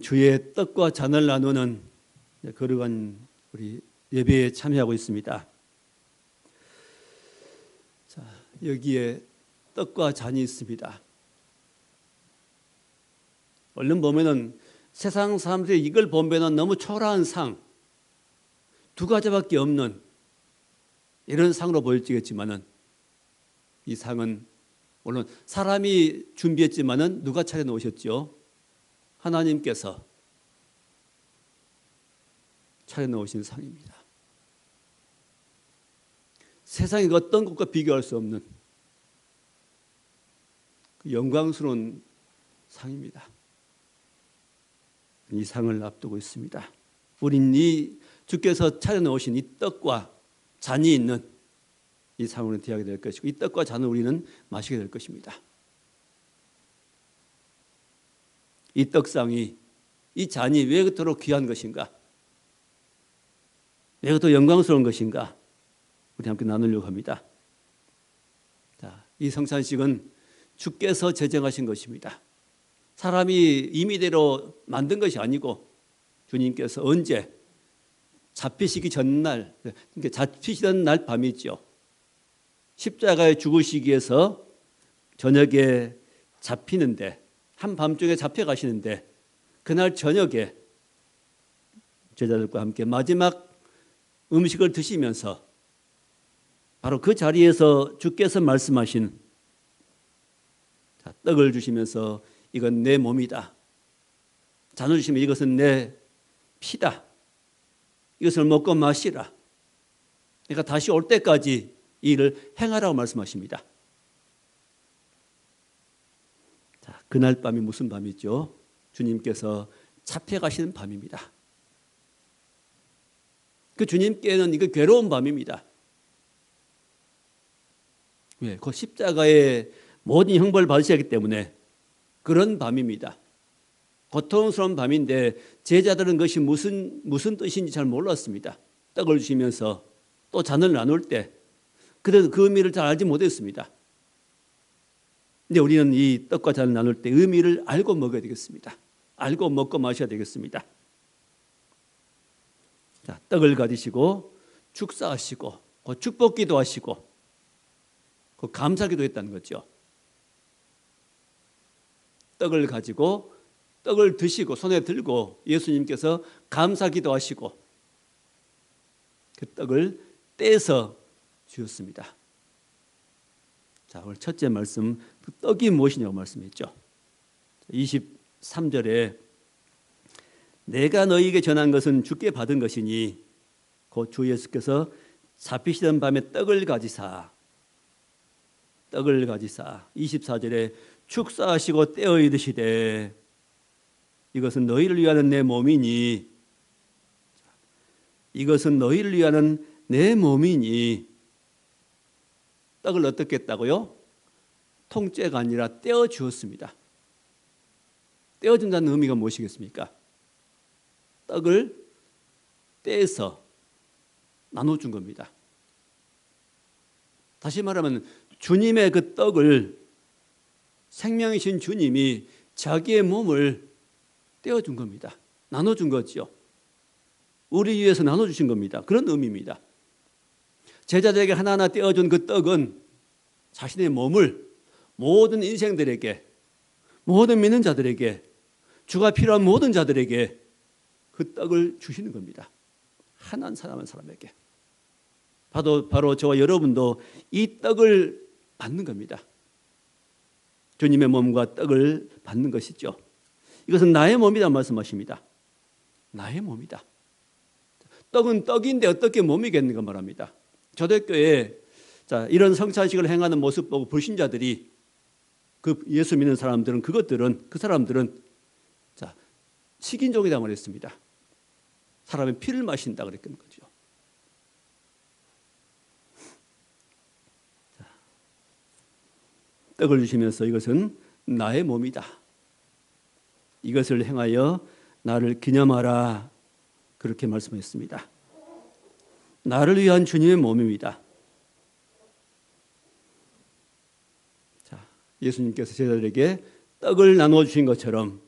주의 떡과 잔을 나누는 거룩한 우리 예배에 참여하고 있습니다. 자, 여기에 떡과 잔이 있습니다. 얼른 보면은 세상 사람들이 이걸 보면은 너무 초라한 상, 두 가지밖에 없는 이런 상으로 보일지겠지만은 이 상은 물론 사람이 준비했지만은 누가 차려놓으셨죠? 하나님께서 차려놓으신 상입니다. 세상의 어떤 것과 비교할 수 없는 그 영광스러운 상입니다. 이 상을 앞두고 있습니다. 우린 이 주께서 차려놓으신 이 떡과 잔이 있는 이 상으로 대하게 될 것이고, 이 떡과 잔을 우리는 마시게 될 것입니다. 이 떡상이, 이 잔이 왜 그토록 귀한 것인가? 왜 그토록 영광스러운 것인가? 우리 함께 나누려고 합니다. 자, 이 성찬식은 주께서 제정하신 것입니다. 사람이 임의대로 만든 것이 아니고 주님께서 언제 잡히시기 전날, 그러니까 잡히시던 날 밤이죠. 십자가에 죽으시기 위해서 저녁에 잡히는데, 한밤중에 잡혀가시는데 그날 저녁에 제자들과 함께 마지막 음식을 드시면서 바로 그 자리에서 주께서 말씀하신, 떡을 주시면서 이건 내 몸이다, 잔을 주시면 이것은 내 피다, 이것을 먹고 마시라, 그러니까 다시 올 때까지 이 일을 행하라고 말씀하십니다. 자, 그날 밤이 무슨 밤이죠? 주님께서 잡혀가시는 밤입니다. 그 주님께는 이거 괴로운 밤입니다. 왜? 그 십자가에 모든 형벌을 받으셔야 하기 때문에 그런 밤입니다. 고통스러운 밤인데 제자들은 그것이 무슨 뜻인지 잘 몰랐습니다. 떡을 주시면서 또 잔을 나눌 때 그래도 그 의미를 잘 알지 못했습니다. 근데 우리는 이 떡과 잔을 나눌 때 의미를 알고 먹어야 되겠습니다. 알고 먹고 마셔야 되겠습니다. 자, 떡을 가지시고 축사하시고 축복기도 하시고 감사기도 했다는 거죠. 떡을 가지고 떡을 드시고 손에 들고 예수님께서 감사기도 하시고 그 떡을 떼서 주셨습니다. 자, 오늘 첫째 말씀, 그 떡이 무엇이냐고 말씀했죠. 23절에 내가 너희에게 전한 것은 주께 받은 것이니 곧 주 예수께서 잡히시던 밤에 떡을 가지사 24절에 축사하시고 떼어 이르시되 이것은 너희를 위하는 내 몸이니, 이것은 너희를 위하는 내 몸이니, 떡을 어떻게 했다고요? 통째가 아니라 떼어 주었습니다. 떼어준다는 의미가 무엇이겠습니까? 떡을 떼서 나눠준 겁니다. 다시 말하면 주님의 그 떡을, 생명이신 주님이 자기의 몸을 떼어준 겁니다. 나눠준 거죠. 우리 위해서 나눠주신 겁니다. 그런 의미입니다. 제자들에게 하나하나 떼어준 그 떡은 자신의 몸을 모든 인생들에게, 모든 믿는 자들에게, 주가 필요한 모든 자들에게 그 떡을 주시는 겁니다. 한 사람에게. 바로 저와 여러분도 이 떡을 받는 겁니다. 주님의 몸과 떡을 받는 것이죠. 이것은 나의 몸이다 말씀하십니다. 나의 몸이다. 떡은 떡인데 어떻게 몸이겠는가 말합니다. 초대교회에 이런 성찬식을 행하는 모습 보고 불신자들이, 그 예수 믿는 사람들은, 그 사람들은 식인종이다 말했습니다. 사람의 피를 마신다 그랬던 거죠. 떡을 주시면서 이것은 나의 몸이다, 이것을 행하여 나를 기념하라, 그렇게 말씀했습니다. 나를 위한 주님의 몸입니다. 자, 예수님께서 제자들에게 떡을 나눠 주신 것처럼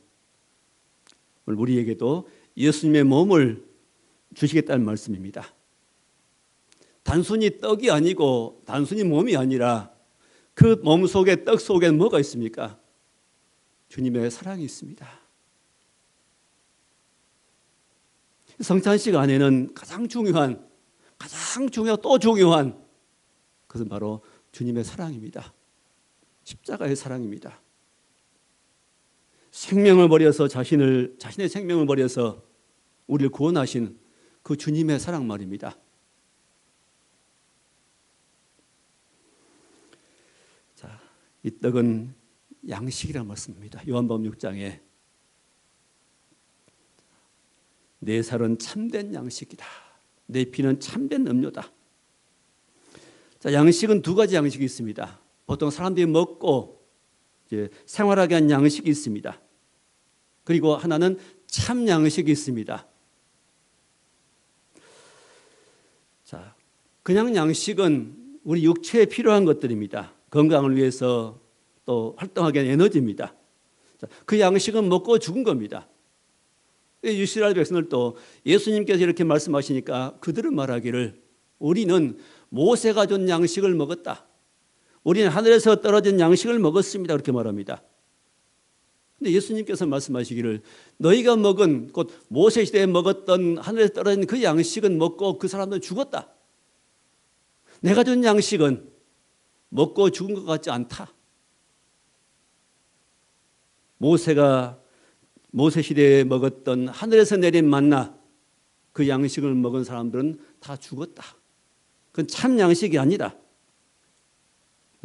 우리에게도 예수님의 몸을 주시겠다는 말씀입니다. 단순히 떡이 아니고 단순히 몸이 아니라 그 몸 속에, 떡 속에는 뭐가 있습니까? 주님의 사랑이 있습니다. 성찬식 안에는 가장 중요한 또 중요한 그것은 바로 주님의 사랑입니다. 십자가의 사랑입니다. 생명을 버려서 자신의 생명을 버려서 우리를 구원하신 그 주님의 사랑 말입니다. 자, 이 떡은 양식이라는 말씀입니다. 요한복음 6장에 내 살은 참된 양식이다. 내 피는 참된 음료다. 자, 양식은 두 가지 양식이 있습니다. 보통 사람들이 먹고 이제 생활하게 한 양식이 있습니다. 그리고 하나는 참 양식이 있습니다. 자, 그냥 양식은 우리 육체에 필요한 것들입니다. 건강을 위해서 또 활동하기 위한 에너지입니다. 자, 그 양식은 먹고 죽은 겁니다. 이스라엘 백성들도 예수님께서 이렇게 말씀하시니까 그들은 말하기를 우리는 모세가 준 양식을 먹었다. 우리는 하늘에서 떨어진 양식을 먹었습니다. 그렇게 말합니다. 근데 예수님께서 말씀하시기를 너희가 먹은 곧 모세 시대에 먹었던 하늘에서 떨어진 그 양식은 먹고 그 사람들은 죽었다. 내가 준 양식은 먹고 죽은 것 같지 않다. 모세 시대에 먹었던 하늘에서 내린 만나 그 양식을 먹은 사람들은 다 죽었다. 그건 참 양식이 아니다.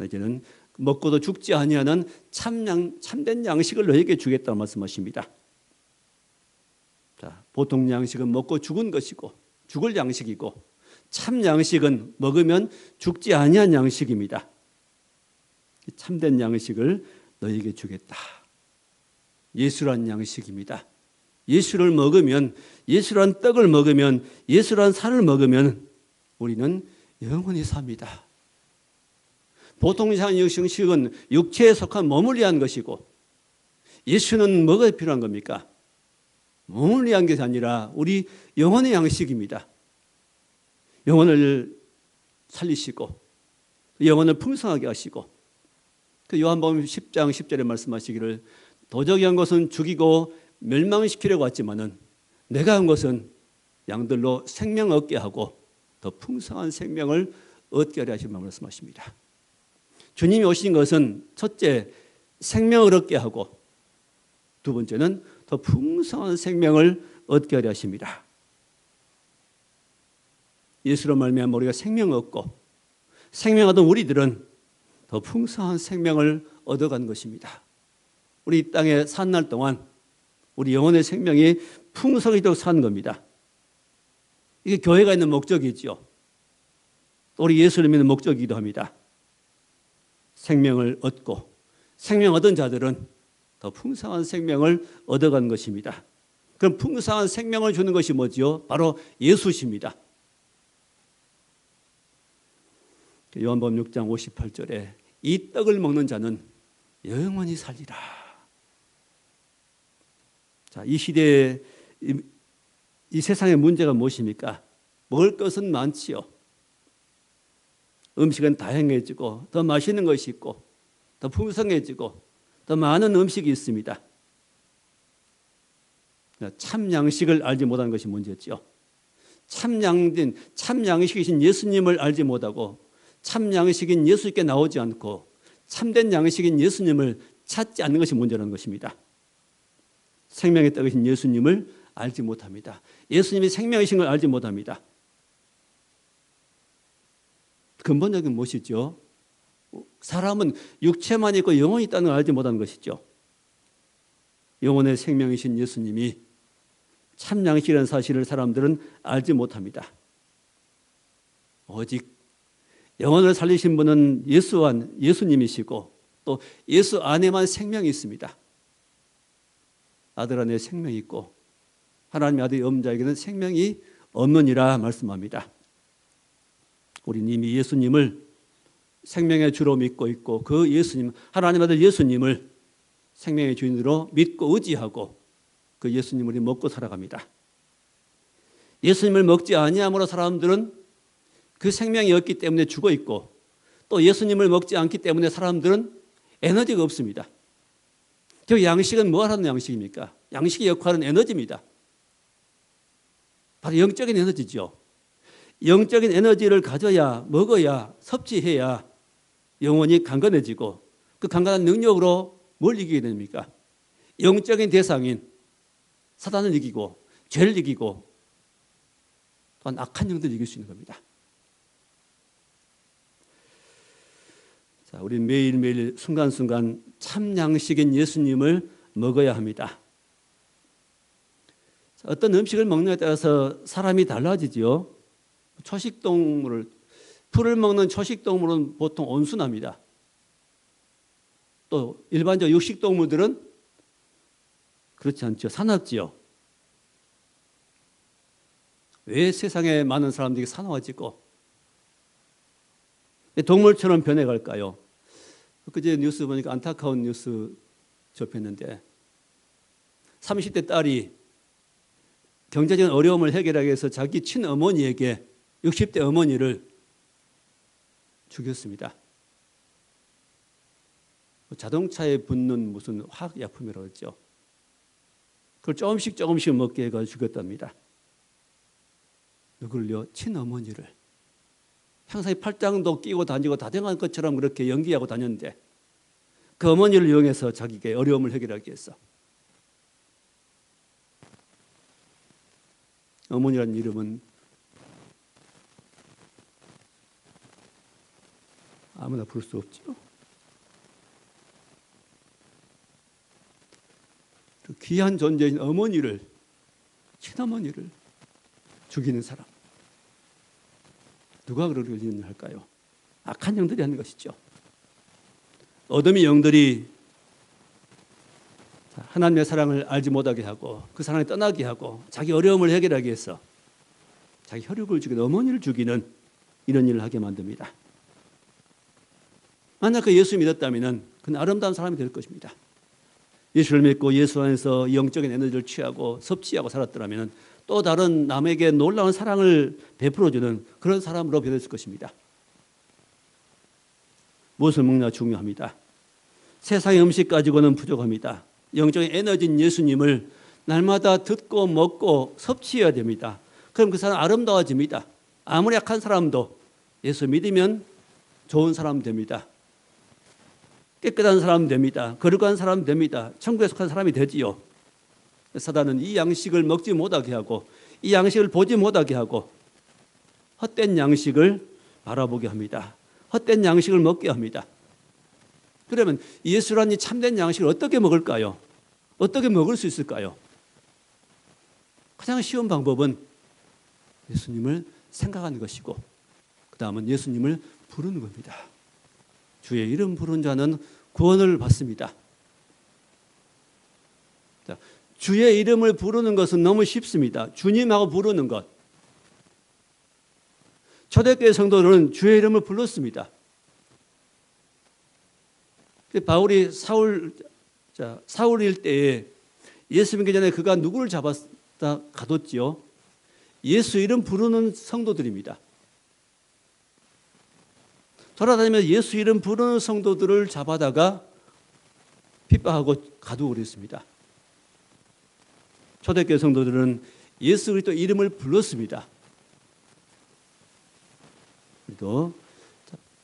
이제는 먹고도 죽지 아니하는 참된 양식을 너에게 주겠다고 말씀하십니다. 자, 보통 양식은 먹고 죽은 것이고 죽을 양식이고 참 양식은 먹으면 죽지 아니한 양식입니다. 참된 양식을 너에게 주겠다. 예수란 양식입니다. 예수를 먹으면, 예수란 떡을 먹으면, 예수란 살을 먹으면 우리는 영원히 삽니다. 보통 양식은 육체에 속한 몸을 위한 것이고 예수는 뭐가 필요한 겁니까? 몸을 위한 것이 아니라 우리 영혼의 양식입니다. 영혼을 살리시고 영혼을 풍성하게 하시고 그 요한복음 10장 10절에 말씀하시기를 도적이 한 것은 죽이고 멸망시키려고 왔지만은 내가 한 것은 양들로 생명 얻게 하고 더 풍성한 생명을 얻게 하려 하시는 말씀하십니다. 주님이 오신 것은 첫째 생명을 얻게 하고 두 번째는 더 풍성한 생명을 얻게 하려 하십니다. 예수로 말미암아 우리가 생명을 얻고 생명 얻은 우리들은 더 풍성한 생명을 얻어간 것입니다. 우리 이 땅에 산 날 동안 우리 영혼의 생명이 풍성하도록 사는 겁니다. 이게 교회가 있는 목적이죠. 또 우리 예수를 믿는 목적이기도 합니다. 생명을 얻고 생명 얻은 자들은 더 풍성한 생명을 얻어간 것입니다. 그럼 풍성한 생명을 주는 것이 뭐지요? 바로 예수십니다. 요한복음 6장 58절에 이 떡을 먹는 자는 영원히 살리라. 자, 이 시대에 이 세상의 문제가 무엇입니까? 먹을 것은 많지요. 음식은 다양해지고 더 맛있는 것이 있고 더 풍성해지고 더 많은 음식이 있습니다. 참 양식을 알지 못하는 것이 문제죠. 참 양식이신 예수님을 알지 못하고 참 양식인 예수께 나오지 않고 참된 양식인 예수님을 찾지 않는 것이 문제라는 것입니다. 생명의 떡이신 예수님을 알지 못합니다. 예수님이 생명이신 걸 알지 못합니다. 근본적인 무엇이죠? 사람은 육체만 있고 영혼이 있다는 걸 알지 못하는 것이죠. 영혼의 생명이신 예수님이 참 양식이라는 사실을 사람들은 알지 못합니다. 오직 영혼을 살리신 분은 예수님이시고 또 예수 안에만 생명이 있습니다. 아들 안에 생명이 있고 하나님의 아들이 없는 자에게는 생명이 없느니라 말씀합니다. 우리는 이미 예수님을 생명의 주로 믿고 있고 그 예수님, 하나님 아들 예수님을 생명의 주인으로 믿고 의지하고 그 예수님을 먹고 살아갑니다. 예수님을 먹지 아니함으로 사람들은 그 생명이 없기 때문에 죽어 있고, 또 예수님을 먹지 않기 때문에 사람들은 에너지가 없습니다. 그 양식은 뭐 하는 양식입니까? 양식의 역할은 에너지입니다. 바로 영적인 에너지죠. 영적인 에너지를 가져야, 먹어야, 섭취해야 영혼이 강건해지고, 그 강건한 능력으로 뭘 이기게 됩니까? 영적인 대상인 사단을 이기고, 죄를 이기고, 또한 악한 영들을 이길 수 있는 겁니다. 자, 우리 매일매일 순간순간 참 양식인 예수님을 먹어야 합니다. 자, 어떤 음식을 먹느냐에 따라서 사람이 달라지죠. 초식동물을, 풀을 먹는 초식동물은 보통 온순합니다. 또 일반적 육식동물들은 그렇지 않죠. 사납지요. 왜 세상에 많은 사람들이 사나워지고 동물처럼 변해갈까요? 그제 뉴스 보니까 안타까운 뉴스 접했는데 30대 딸이 경제적인 어려움을 해결하기 위해서 자기 친어머니에게 60대 어머니를 죽였습니다. 자동차에 붙는 무슨 화학약품이라고 했죠. 그걸 조금씩 먹게 해서 죽였답니다. 누굴요? 친어머니를. 항상 팔짱도 끼고 다니고 다정한 것처럼 그렇게 연기하고 다녔는데 그 어머니를 이용해서 자기에게 어려움을 해결하기 위해서. 어머니라는 이름은 아무나 부를 수 없죠. 그 귀한 존재인 어머니를, 친어머니를 죽이는 사람. 누가 그렇게 할까요? 악한 영들이 하는 것이죠. 어둠의 영들이 하나님의 사랑을 알지 못하게 하고 그 사랑을 떠나게 하고 자기 어려움을 해결하기 위해서 자기 혈육을 죽이는, 어머니를 죽이는 이런 일을 하게 만듭니다. 만약 그 예수 믿었다면 그는 아름다운 사람이 될 것입니다. 예수를 믿고 예수 안에서 영적인 에너지를 취하고 섭취하고 살았더라면 또 다른 남에게 놀라운 사랑을 베풀어주는 그런 사람으로 변했을 것입니다. 무엇을 먹냐 중요합니다. 세상의 음식 가지고는 부족합니다. 영적인 에너지인 예수님을 날마다 듣고 먹고 섭취해야 됩니다. 그럼 그 사람 아름다워집니다. 아무리 약한 사람도 예수 믿으면 좋은 사람 됩니다. 깨끗한 사람 됩니다. 거룩한 사람 됩니다. 천국에 속한 사람이 되지요. 사단은 이 양식을 먹지 못하게 하고 이 양식을 보지 못하게 하고 헛된 양식을 바라보게 합니다. 헛된 양식을 먹게 합니다. 그러면 예수라는 이 참된 양식을 어떻게 먹을까요? 어떻게 먹을 수 있을까요? 가장 쉬운 방법은 예수님을 생각하는 것이고 그 다음은 예수님을 부르는 겁니다. 주의 이름 부른 자는 구원을 받습니다. 자, 주의 이름을 부르는 것은 너무 쉽습니다. 주님하고 부르는 것. 초대교회 성도들은 주의 이름을 불렀습니다. 바울이 사울일 때에 예수 믿기 전에 그가 누구를 잡았다 가뒀지요? 예수 이름 부르는 성도들입니다. 돌아다니면서 예수 이름 부르는 성도들을 잡아다가 핍박하고 가두고 그랬습니다. 초대교회 성도들은 예수 그리스도 이름을 불렀습니다. 또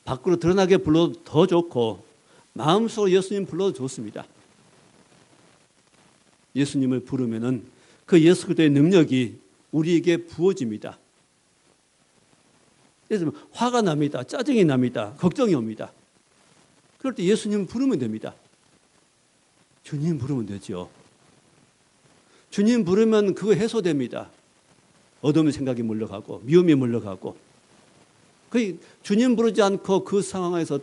밖으로 드러나게 불러도 더 좋고 마음속으로 예수님 불러도 좋습니다. 예수님을 부르면은 그 예수 그리스도의 능력이 우리에게 부어집니다. 그래서 화가 납니다. 짜증이 납니다. 걱정이 옵니다. 그럴 때 예수님 부르면 됩니다. 주님 부르면 되죠. 주님 부르면 그거 해소됩니다. 어둠의 생각이 물러가고 미움이 물러가고 그 주님 부르지 않고 그 상황에서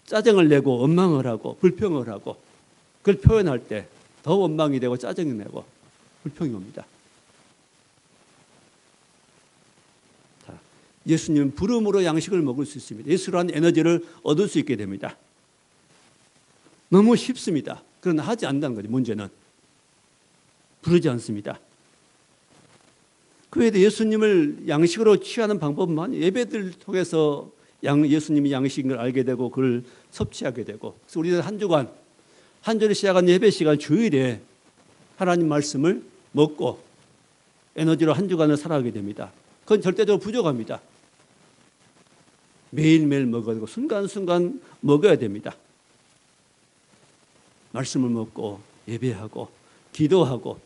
짜증을 내고 원망을 하고 불평을 하고 그걸 표현할 때 더 원망이 되고 짜증이 내고 불평이 옵니다. 자, 예수님 부름으로 양식을 먹을 수 있습니다. 예수란 에너지를 얻을 수 있게 됩니다. 너무 쉽습니다. 그러나 하지 않는다는 거죠. 문제는 부르지 않습니다. 그 외에도 예수님을 양식으로 취하는 방법은 많이 예배들 통해서 예수님이 양식인 걸 알게 되고 그걸 섭취하게 되고, 그래서 우리는 한 주간 한 주를 시작한 예배 시간 주일에 하나님 말씀을 먹고 에너지로 한 주간을 살아가게 됩니다. 그건 절대적으로 부족합니다. 매일매일 먹어야 되고 순간순간 먹어야 됩니다. 말씀을 먹고 예배하고 기도하고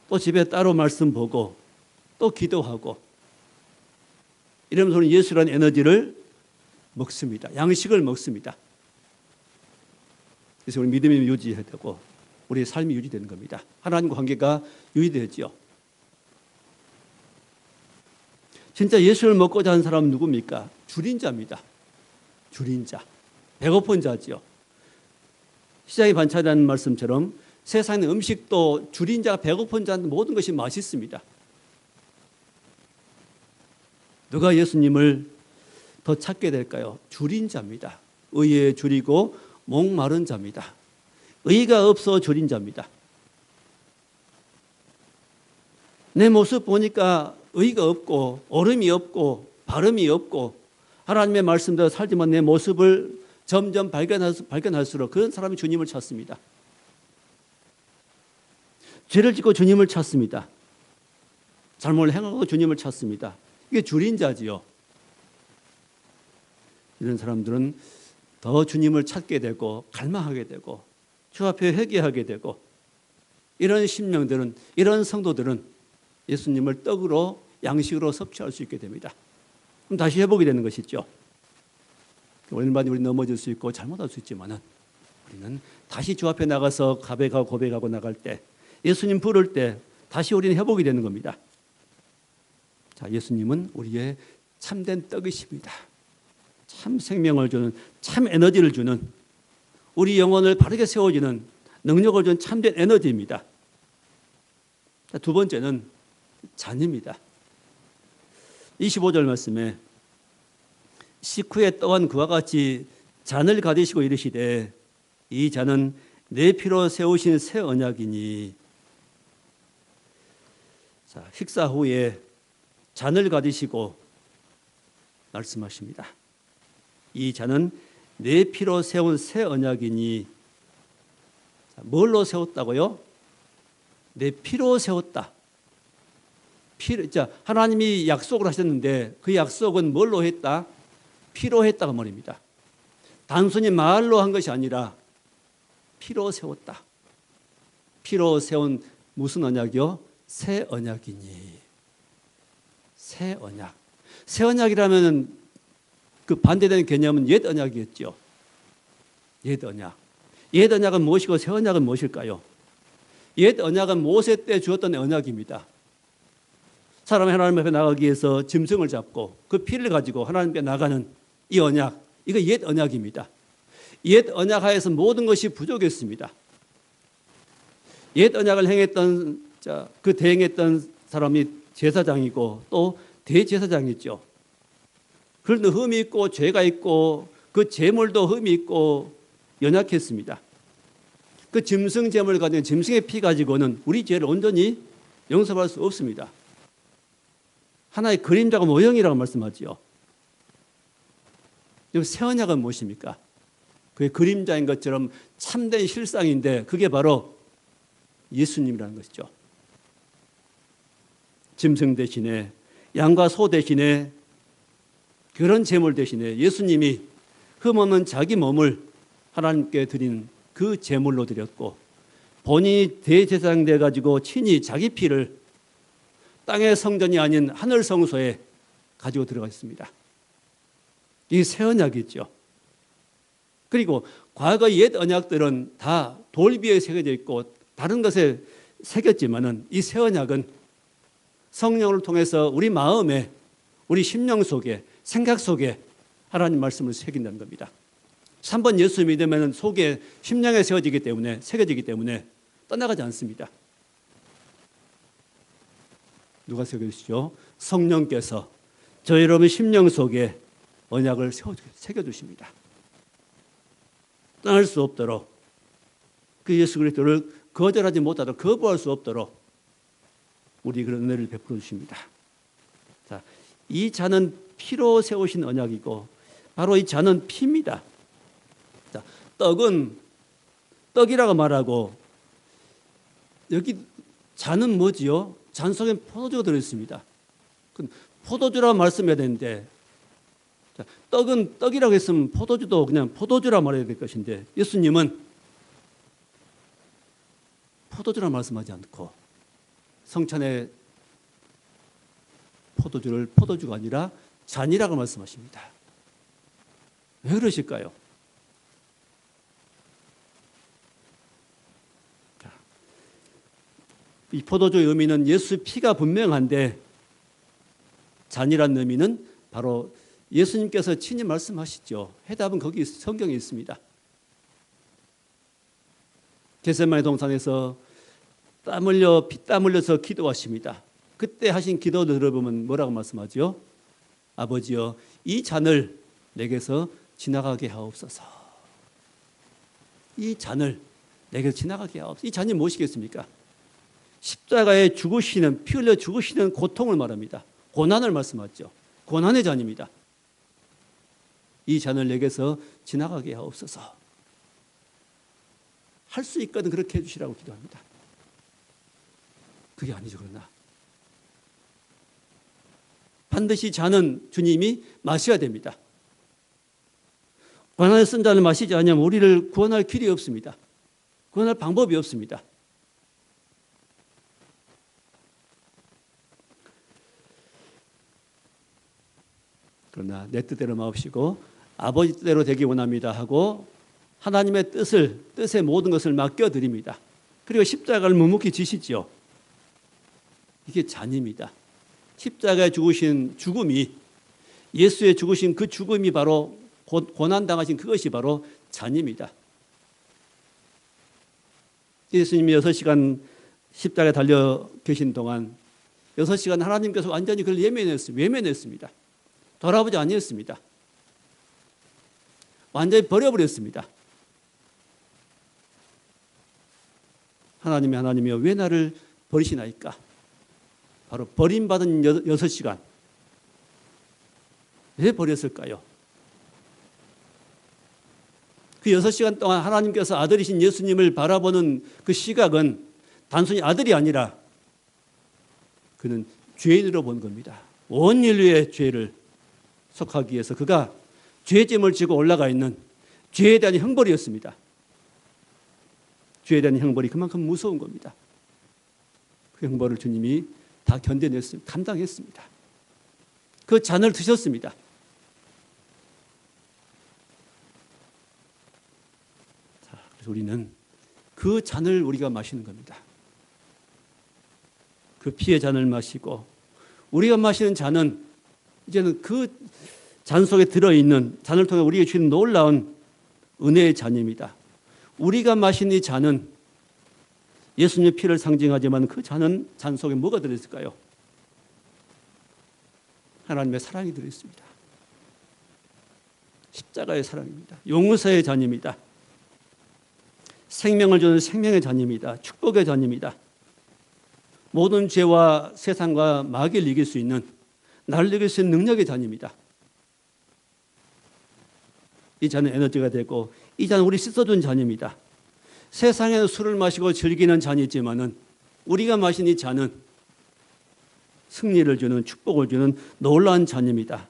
또 집에 따로 말씀 보고 또 기도하고 이러면서 우리는 예수라는 에너지를 먹습니다. 양식을 먹습니다. 그래서 우리 믿음이 유지해야 되고 우리의 삶이 유지되는 겁니다. 하나님과 관계가 유지되죠. 진짜 예수를 먹고자 하는 사람은 누굽니까? 줄인 자입니다. 줄인 자. 배고픈 자지요. 시작의 반찬이라는 말씀처럼 세상의 음식도 줄인 자가 배고픈 자는 모든 것이 맛있습니다. 누가 예수님을 더 찾게 될까요? 줄인 자입니다. 의에 줄이고 목마른 자입니다. 의가 없어 줄인 자입니다. 내 모습 보니까 의가 없고 얼음이 없고 발음이 없고 하나님의 말씀대로 살지만 내 모습을 점점 발견할수록 그런 사람이 주님을 찾습니다. 죄를 짓고 주님을 찾습니다. 잘못을 행하고 주님을 찾습니다. 이게 줄인 자지요. 이런 사람들은 더 주님을 찾게 되고 갈망하게 되고 주 앞에 회개하게 되고, 이런 심령들은, 이런 성도들은 예수님을 떡으로 양식으로 섭취할 수 있게 됩니다. 그럼 다시 회복이 되는 것이죠. 얼마든지 우리 넘어질 수 있고 잘못할 수 있지만은 우리는 다시 주 앞에 나가서 고백하고 나갈 때, 예수님 부를 때 다시 우리는 회복이 되는 겁니다. 자, 예수님은 우리의 참된 떡이십니다. 참 생명을 주는, 참 에너지를 주는, 우리 영혼을 바르게 세워주는 능력을 주는 참된 에너지입니다. 자, 두 번째는 잔입니다. 25절 말씀에 식후에 떠한 그와 같이 잔을 가지시고 이르시되 이 잔은 내 피로 세우신 새 언약이니. 자, 식사 후에 잔을 가지시고 말씀하십니다. 이 잔은 내 피로 세운 새 언약이니. 뭘로 세웠다고요? 내 피로 세웠다. 하나님이 약속을 하셨는데 그 약속은 뭘로 했다? 피로 했다가 말입니다. 단순히 말로 한 것이 아니라 피로 세웠다. 피로 세운 무슨 언약이요? 새 언약이니. 새 언약. 새 언약이라면 그 반대되는 개념은 옛 언약이었죠. 옛 언약. 옛 언약은 무엇이고 새 언약은 무엇일까요? 옛 언약은 모세 때 주었던 언약입니다. 사람이 하나님 앞에 나가기 위해서 짐승을 잡고 그 피를 가지고 하나님 앞에 나가는 이 언약, 이거 옛 언약입니다. 옛 언약 하에서 모든 것이 부족했습니다. 옛 언약을 행했던 그 대행했던 사람이 제사장이고 또 대제사장이죠. 그런데 흠이 있고 죄가 있고 그 제물도 흠이 있고 연약했습니다. 그 짐승 제물을 가지고 짐승의 피 가지고는 우리 죄를 온전히 용서할 수 없습니다. 하나의 그림자가 모형이라고 말씀하지요. 새 언약은 무엇입니까? 그게 그림자인 것처럼 참된 실상인데 그게 바로 예수님이라는 것이죠. 짐승 대신에 양과 소 대신에 그런 제물 대신에 예수님이 흠없는 자기 몸을 하나님께 드린 그 제물로 드렸고, 본인이 대제사장 돼가지고 친히 자기 피를 땅의 성전이 아닌 하늘 성소에 가지고 들어가 있습니다. 이게 새 언약이죠. 그리고 과거 옛 언약들은 다 돌 위에 새겨져 있고 다른 것에 새겼지만은 이 새 언약은 성령을 통해서 우리 마음에, 우리 심령 속에, 생각 속에 하나님 말씀을 새긴다는 겁니다. 3번 예수 믿으면 속에, 심령에 새겨지기 때문에 떠나가지 않습니다. 누가 새겨주시죠? 성령께서 저 여러분 심령 속에 언약을 새겨주십니다. 떠날 수 없도록 그 예수 그리스도를 거절하지 못하도록, 거부할 수 없도록 우리 그런 은혜를 베풀어 주십니다. 자, 이 잔은 피로 세우신 언약이고 바로 이 잔은 피입니다. 자, 떡은 떡이라고 말하고 여기 잔은 뭐지요? 잔 속에 포도주가 들어있습니다. 포도주라고 말씀해야 되는데, 자, 떡은 떡이라고 했으면 포도주도 그냥 포도주라고 말해야 될 것인데, 예수님은 포도주라고 말씀하지 않고 성찬의 포도주를 포도주가 아니라 잔이라고 말씀하십니다. 왜 그러실까요? 이 포도주의 의미는 예수 피가 분명한데 잔이라는 의미는 바로 예수님께서 친히 말씀하시죠. 해답은 거기 성경에 있습니다. 겟세마네 동산에서 피땀 흘려서 기도하십니다. 그때 하신 기도를 들어보면 뭐라고 말씀하죠? 아버지여, 이 잔을 내게서 지나가게 하옵소서. 이 잔을 내게서 지나가게 하옵소서. 이 잔이 무엇이겠습니까? 십자가에 죽으시는, 피 흘려 죽으시는 고통을 말합니다. 고난을 말씀하죠. 고난의 잔입니다. 이 잔을 내게서 지나가게 하옵소서. 할 수 있거든 그렇게 해주시라고 기도합니다. 그게 아니죠. 그러나 반드시 잔은 주님이 마셔야 됩니다. 고난에 쓴 잔을 마시지 않으면 우리를 구원할 길이 없습니다. 구원할 방법이 없습니다. 그러나 내 뜻대로 마옵시고 아버지 뜻대로 되기 원합니다 하고 하나님의 뜻에 모든 것을 맡겨드립니다. 그리고 십자가를 묵묵히 지시죠. 이게 잔입니다. 십자가에 죽으신 죽음이, 예수의 죽으신 그 죽음이 바로 고난당하신 그것이 바로 잔입니다. 예수님이 6시간 십자가에 달려 계신 동안 6시간 하나님께서 완전히 그를 외면했습니다. 돌아보지 아니했습니다. 완전히 버려버렸습니다. 하나님이여 왜 나를 버리시나이까? 바로 버림받은 6시간. 왜 버렸을까요? 그 6시간 동안 하나님께서 아들이신 예수님을 바라보는 그 시각은 단순히 아들이 아니라 그는 죄인으로 본 겁니다. 온 인류의 죄를 속하기 위해서 그가 죄짐을 지고 올라가 있는 죄에 대한 형벌이었습니다. 죄에 대한 형벌이 그만큼 무서운 겁니다. 그 형벌을 주님이 다 견뎌냈습니다. 감당했습니다. 그 잔을 드셨습니다. 자, 그래서 우리는 그 잔을 우리가 마시는 겁니다. 그 피의 잔을 마시고 우리가 마시는 잔은 이제는 그 잔 속에 들어있는 잔을 통해 우리에게 주는 놀라운 은혜의 잔입니다. 우리가 마시는 이 잔은 예수님의 피를 상징하지만 그 잔은 잔 속에 뭐가 들어있을까요? 하나님의 사랑이 들어있습니다. 십자가의 사랑입니다. 용서의 잔입니다. 생명을 주는 생명의 잔입니다. 축복의 잔입니다. 모든 죄와 세상과 마귀를 이길 수 있는, 나를 이길 수 있는 능력의 잔입니다. 이 잔은 에너지가 되고 이 잔은 우리 씻어준 잔입니다. 세상에서 술을 마시고 즐기는 잔이 있지만은 우리가 마신 이 잔은 승리를 주는, 축복을 주는 놀라운 잔입니다.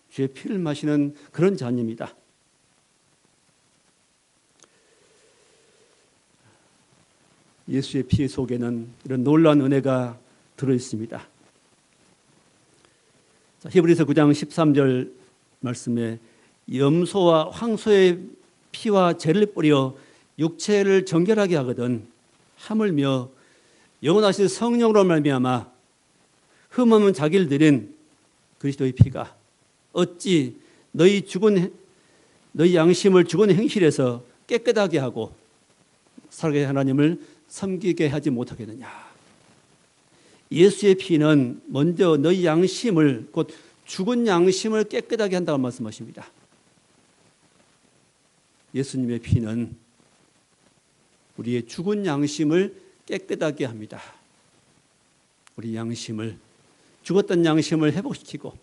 주의 피를 마시는 그런 잔입니다. 예수의 피 속에는 이런 놀라운 은혜가 들어있습니다. 자, 히브리서 9장 13절 말씀에 염소와 황소의 피와 죄를 뿌려 육체를 정결하게 하거든 하물며 영원하신 성령으로 말미암아 흠없는 자기를 드린 그리스도의 피가 어찌 너희 양심을 죽은 행실에서 깨끗하게 하고 살아계신 하나님을 섬기게 하지 못하겠느냐. 예수의 피는 먼저 너희 양심을, 곧 죽은 양심을 깨끗하게 한다고 말씀하십니다. 예수님의 피는 우리의 죽은 양심을 깨끗하게 합니다. 우리 양심을, 죽었던 양심을 회복시키고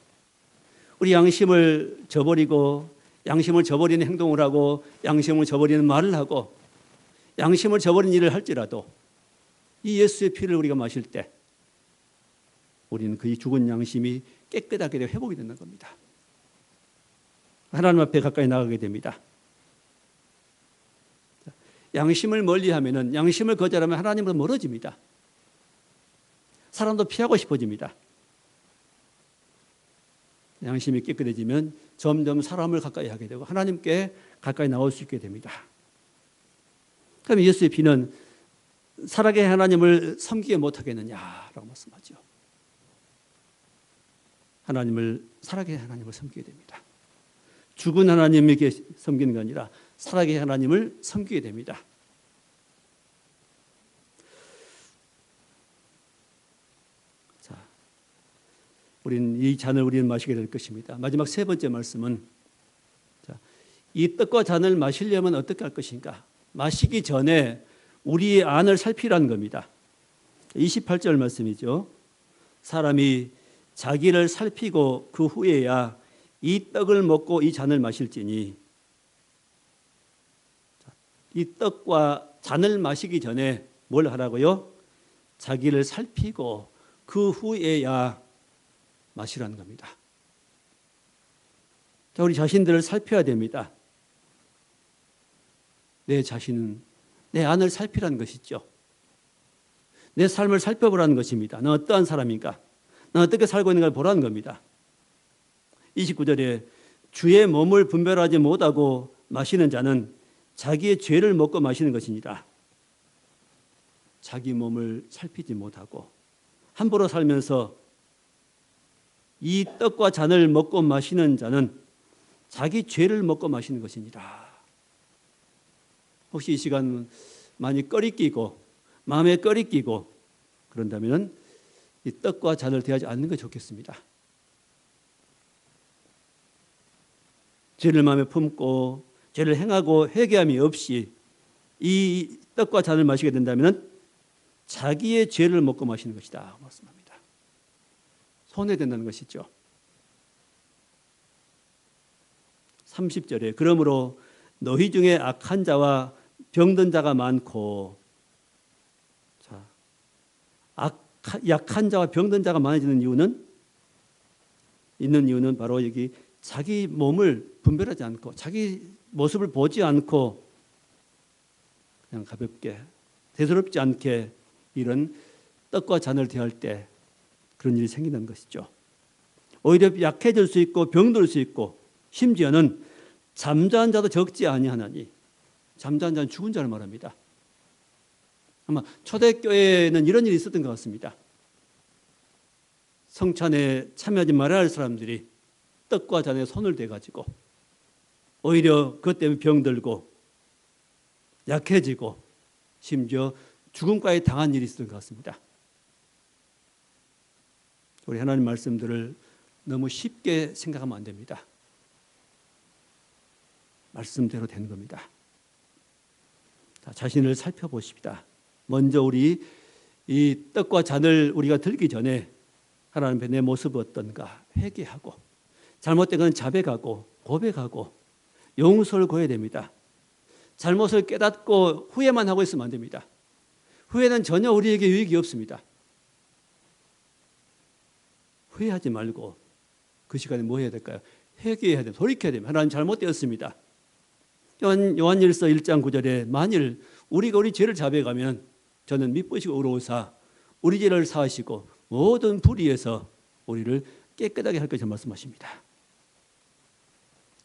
우리 양심을 저버리고 양심을 저버리는 행동을 하고 양심을 저버리는 말을 하고 양심을 저버리는 일을 할지라도 이 예수의 피를 우리가 마실 때 우리는 그 죽은 양심이 깨끗하게 회복이 되는 겁니다. 하나님 앞에 가까이 나가게 됩니다. 양심을 멀리하면은, 양심을 거절하면 하나님으로 멀어집니다. 사람도 피하고 싶어집니다. 양심이 깨끗해지면 점점 사람을 가까이 하게 되고 하나님께 가까이 나올 수 있게 됩니다. 그럼 예수의 피는 살아계신 하나님을 섬기게 못하겠느냐라고 말씀하죠. 살아계신 하나님을 섬기게 됩니다. 죽은 하나님에게 섬기는 게 아니라 살아계신 하나님을 섬기게 됩니다. 자, 우리는 이 잔을 우리는 마시게 될 것입니다. 마지막 세 번째 말씀은, 자, 이 떡과 잔을 마시려면 어떻게 할 것인가? 마시기 전에 우리의 안을 살피라는 겁니다. 28절 말씀이죠. 사람이 자기를 살피고 그 후에야 이 떡을 먹고 이 잔을 마실지니, 이 떡과 잔을 마시기 전에 뭘 하라고요? 자기를 살피고 그 후에야 마시라는 겁니다. 자, 우리 자신들을 살펴야 됩니다. 내 자신은, 내 안을 살피라는 것이죠. 내 삶을 살펴보라는 것입니다. 난 어떠한 사람인가? 난 어떻게 살고 있는가를 보라는 겁니다. 29절에 주의 몸을 분별하지 못하고 마시는 자는 자기의 죄를 먹고 마시는 것이니라. 자기 몸을 살피지 못하고 함부로 살면서 이 떡과 잔을 먹고 마시는 자는 자기 죄를 먹고 마시는 것이니라. 혹시 이 시간 많이 꺼리끼고 마음에 꺼리끼고 그런다면 이 떡과 잔을 대하지 않는 게 좋겠습니다. 죄를 마음에 품고 죄를 행하고 회개함이 없이 이 떡과 잔을 마시게 된다면 자기의 죄를 먹고 마시는 것이다 말씀합니다. 손해된다는 것이죠. 30절에 그러므로 너희 중에 악한 자와 병든 자가 많고, 자, 약한 자와 병든 자가 많아지는 이유는 바로 여기 자기 몸을 분별하지 않고 자기 모습을 보지 않고 그냥 가볍게 대수롭지 않게 이런 떡과 잔을 대할 때 그런 일이 생기는 것이죠. 오히려 약해질 수 있고 병들 수 있고 심지어는 잠자는 자도 적지 아니하나니, 잠자는 자는 죽은 자를 말합니다. 아마 초대교회에는 이런 일이 있었던 것 같습니다. 성찬에 참여하지 말아야 할 사람들이 떡과 잔에 손을 대가지고 오히려 그것 때문에 병들고 약해지고 심지어 죽음까지 당한 일이 있었던 것 같습니다. 우리 하나님 말씀들을 너무 쉽게 생각하면 안 됩니다. 말씀대로 되는 겁니다. 자, 자신을 살펴보십시다. 먼저 우리 이 떡과 잔을 우리가 들기 전에 하나님 앞에 내 모습이 어떤가 회개하고 잘못된 건 자백하고 고백하고 용서를 구해야 됩니다. 잘못을 깨닫고 후회만 하고 있으면 안 됩니다. 후회는 전혀 우리에게 유익이 없습니다. 후회하지 말고 그 시간에 뭐 해야 될까요? 회개해야 됩니다. 돌이켜야 됩니다. 하나님 잘못되었습니다. 요한일서 1장 9절에 만일 우리가 우리 죄를 자백하면 저는 미쁘시고 의로우사 우리 죄를 사하시고 모든 불의에서 우리를 깨끗하게 할 것을 말씀하십니다.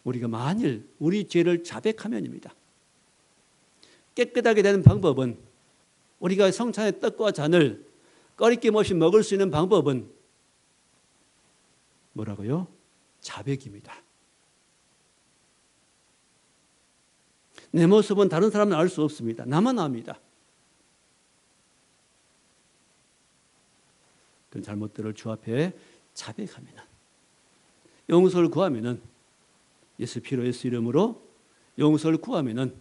우리가 만일 우리 죄를 자백하면입니다. 깨끗하게 되는 방법은, 우리가 성찬의 떡과 잔을 꺼리낌 없이 먹을 수 있는 방법은 뭐라고요? 자백입니다. 내 모습은 다른 사람은 알 수 없습니다. 나만 압니다. 그런 잘못들을 주 앞에 자백하면, 용서를 구하면은, 예수 피로 예수 이름으로 용서를 구하면은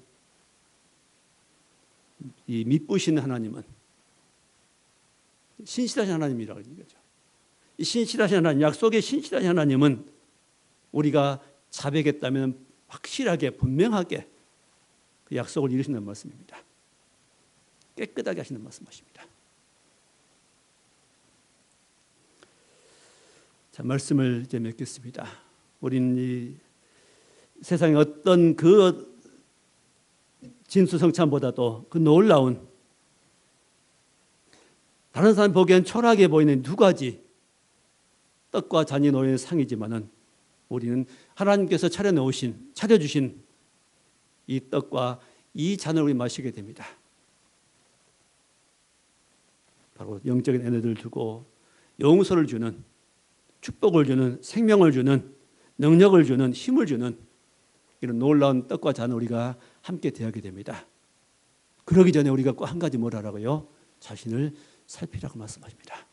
이 미쁘신 하나님은 신실하신 하나님이라고 하는 거죠. 이 신실하신 하나님, 약속의 신실하신 하나님은 우리가 자백했다면 확실하게 분명하게 그 약속을 이루신다는 말씀입니다. 깨끗하게 하시는 말씀하십니다. 자, 말씀을 이제 맺겠습니다. 우리는 이 세상의 어떤 그 진수성찬보다도 그 놀라운, 다른 사람 보기엔 초라하게 보이는 두 가지 떡과 잔이 놓인 상이지만은 우리는 하나님께서 차려주신 이 떡과 이 잔을 우리 마시게 됩니다. 바로 영적인 에너지를 주고 용서를 주는, 축복을 주는, 생명을 주는, 능력을 주는, 힘을 주는 이런 놀라운 떡과 잔을 우리가 함께 대하게 됩니다. 그러기 전에 우리가 꼭 한 가지 뭘 하라고요? 자신을 살피라고 말씀하십니다.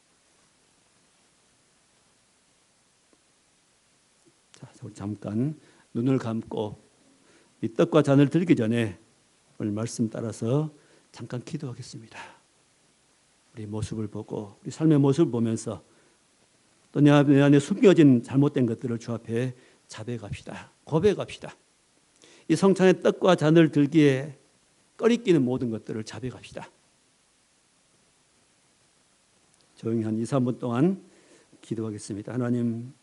자, 우리 잠깐 눈을 감고 이 떡과 잔을 들기 전에 오늘 말씀 따라서 잠깐 기도하겠습니다. 우리 모습을 보고 우리 삶의 모습을 보면서 또 내 안에 숨겨진 잘못된 것들을 주 앞에 자백합시다. 고백합시다. 이 성찬의 떡과 잔을 들기에 꺼리끼는 모든 것들을 자백합시다. 조용히 한 2, 3분 동안 기도하겠습니다. 하나님,